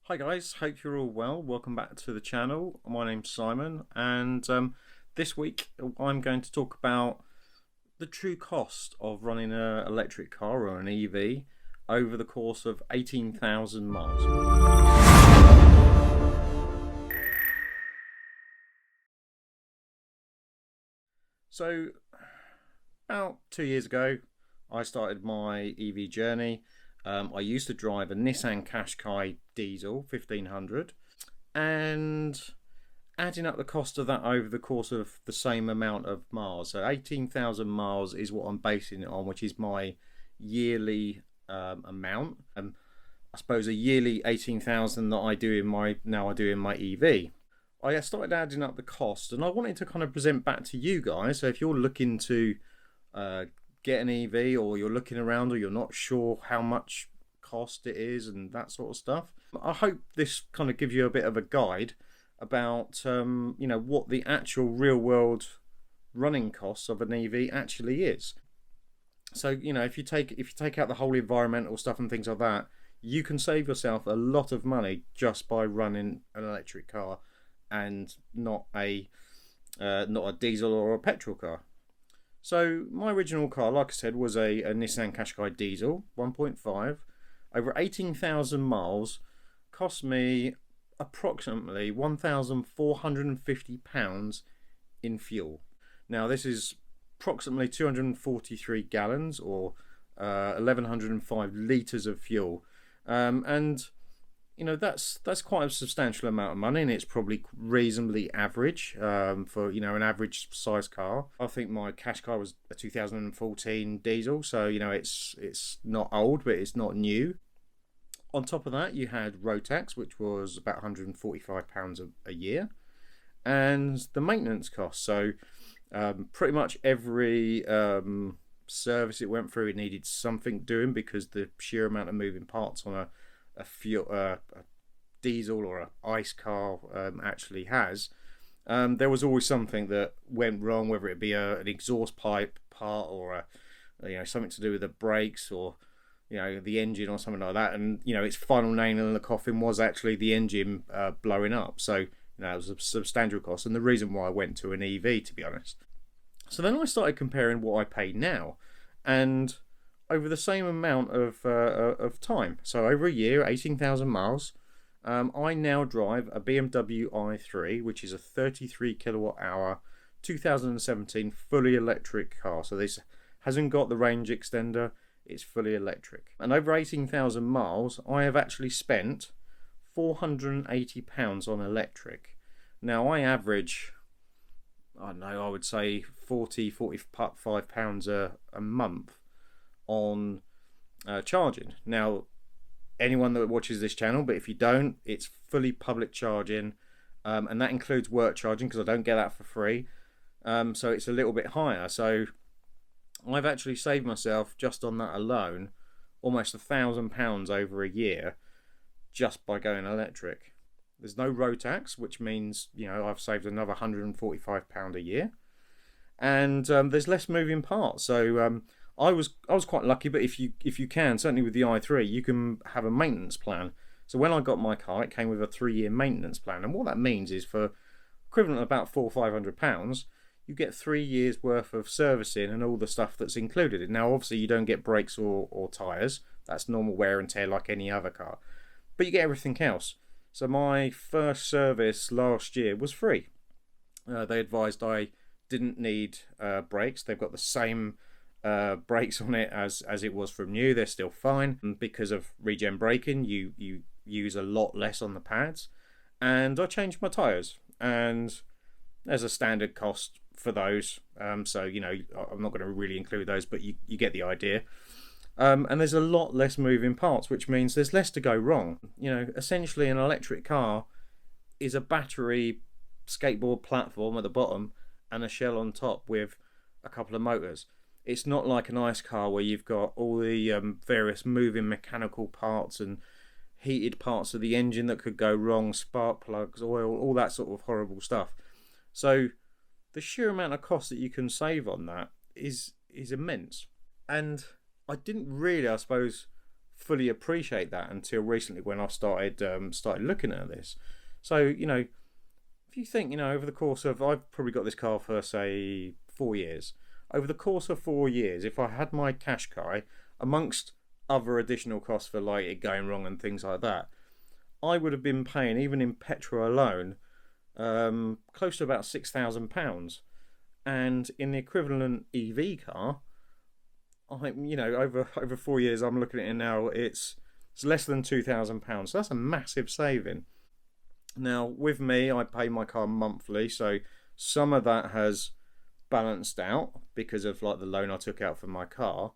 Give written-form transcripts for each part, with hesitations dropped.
Hi guys, hope you're all well. Welcome back to the channel. My name's Simon, and this week I'm going to talk about the true cost of running an electric car or an EV over the course of 18,000 miles. So about 2 years ago I started my EV journey. I used to drive a Nissan Qashqai diesel 1500, and adding up the cost of that over the course of the same amount of miles, so 18,000 miles is what I'm basing it on, which is my yearly amount. I suppose a yearly 18,000 that I do in my EV. I started adding up the cost, and I wanted to kind of present back to you guys. So if you're looking to get an EV, or you're looking around, or you're not sure how much cost it is and that sort of stuff, I hope this kind of gives you a bit of a guide about what the actual real world running costs of an EV actually is. So if you take out the whole environmental stuff and things like that, you can save yourself a lot of money just by running an electric car and not a diesel or a petrol car. So my original car, like I said, was a Nissan Qashqai diesel 1.5. Over 18,000 miles, cost me approximately £1,450 in fuel. Now this is approximately 243 gallons, or 1,105 litres of fuel, and that's quite a substantial amount of money, and it's probably reasonably average for an average size car. I think my Qashqai was a 2014 diesel, so it's not old, but it's not new. On top of that, you had road tax, which was about £145 a year, and the maintenance costs. So pretty much every service it went through, it needed something doing, because the sheer amount of moving parts on a diesel or an ICE car actually has, there was always something that went wrong, whether it be an exhaust pipe part, or something to do with the brakes, or the engine, or something like that. And its final nail in the coffin was actually the engine blowing up. So it was a substantial cost, and the reason why I went to an EV, to be honest. So then I started comparing what I pay now, and over the same amount of time, so over a year, 18,000 miles, I now drive a BMW i3, which is a 33 kilowatt hour 2017 fully electric car. So this hasn't got the range extender, it's fully electric. And over 18,000 miles, I have actually spent £480 on electric. Now I average, I don't know, I would say £45 a month on charging. Now anyone that watches this channel, but if you don't, it's fully public charging, and that includes work charging, because I don't get that for free, so it's a little bit higher. So I've actually saved myself, just on that alone, almost £1,000 over a year just by going electric. There's no road tax, which means I've saved another £145 a year, and there's less moving parts. So I was quite lucky, but if you can, certainly with the i3, you can have a maintenance plan. So when I got my car, it came with a 3-year maintenance plan, and what that means is, for equivalent of about £400 or £500, you get 3 years worth of servicing and all the stuff that's included. Now obviously you don't get brakes or tyres, that's normal wear and tear like any other car, but you get everything else. So my first service last year was free. They advised I didn't need brakes. They've got the same brakes on it as it was from new. They're still fine, and because of regen braking, you use a lot less on the pads. And I changed my tyres, and there's a standard cost for those, so I'm not going to really include those, but you get the idea. And there's a lot less moving parts, which means there's less to go wrong. Essentially an electric car is a battery skateboard platform at the bottom and a shell on top with a couple of motors. It's not like an ICE car where you've got all the various moving mechanical parts and heated parts of the engine that could go wrong, spark plugs, oil, all that sort of horrible stuff. So the sheer amount of cost that you can save on that is immense. And I didn't really, I suppose, fully appreciate that until recently when I started looking at this. So, you know, if you think, you know, over the course of, I've probably got this car for, say, 4 years. Over the course of 4 years, if I had my cash car, amongst other additional costs for like it going wrong and things like that, I would have been paying, even in petrol alone, close to about £6,000. And in the equivalent EV car, you know, over 4 years, I'm looking at it now, it's less than £2,000. So that's a massive saving. Now, with me, I pay my car monthly, so some of that has balanced out because of like the loan I took out for my car.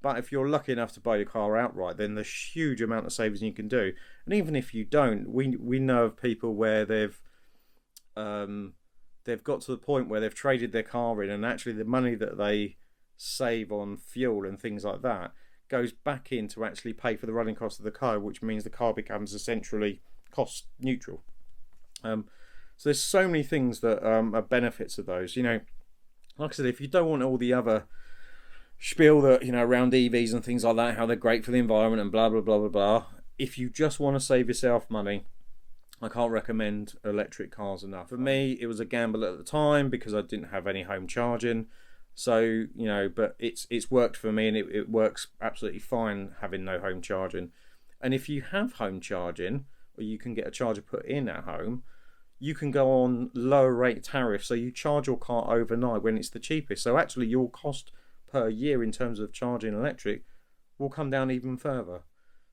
But if you're lucky enough to buy your car outright, then there's huge amount of savings you can do. And even if you don't, we know of people where they've got to the point where they've traded their car in, and actually the money that they save on fuel and things like that goes back in to actually pay for the running cost of the car, which means the car becomes essentially cost neutral. So there's so many things that are benefits of those. You know, like I said, if you don't want all the other spiel that, you know, around EVs and things like that, how they're great for the environment and blah blah blah blah blah, if you just want to save yourself money, I can't recommend electric cars enough. For me, it was a gamble at the time because I didn't have any home charging. So, you know, but it's worked for me, and it works absolutely fine having no home charging. And if you have home charging, or you can get a charger put in at home, you can go on lower rate tariffs. So you charge your car overnight when it's the cheapest. So actually your cost per year in terms of charging electric will come down even further.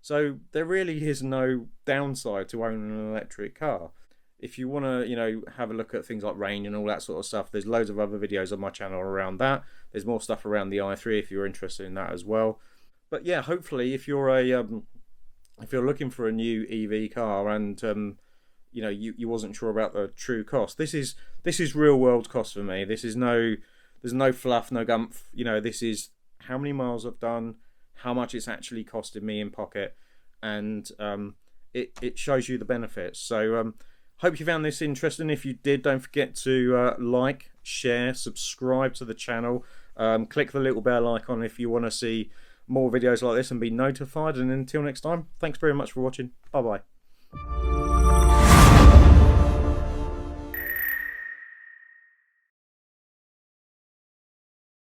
So there really is no downside to owning an electric car. If you want to, you know, have a look at things like range and all that sort of stuff, there's loads of other videos on my channel around that. There's more stuff around the i3 if you're interested in that as well. But yeah, hopefully if you're looking for a new EV car and you know, you wasn't sure about the true cost, this is real world cost for me. There's no fluff, no gumph. You know, this is how many miles I've done, how much it's actually costed me in pocket, and it shows you the benefits. So hope you found this interesting. If you did, don't forget to like, share, subscribe to the channel. Click the little bell icon if you want to see more videos like this and be notified. And until next time, thanks very much for watching. Bye bye.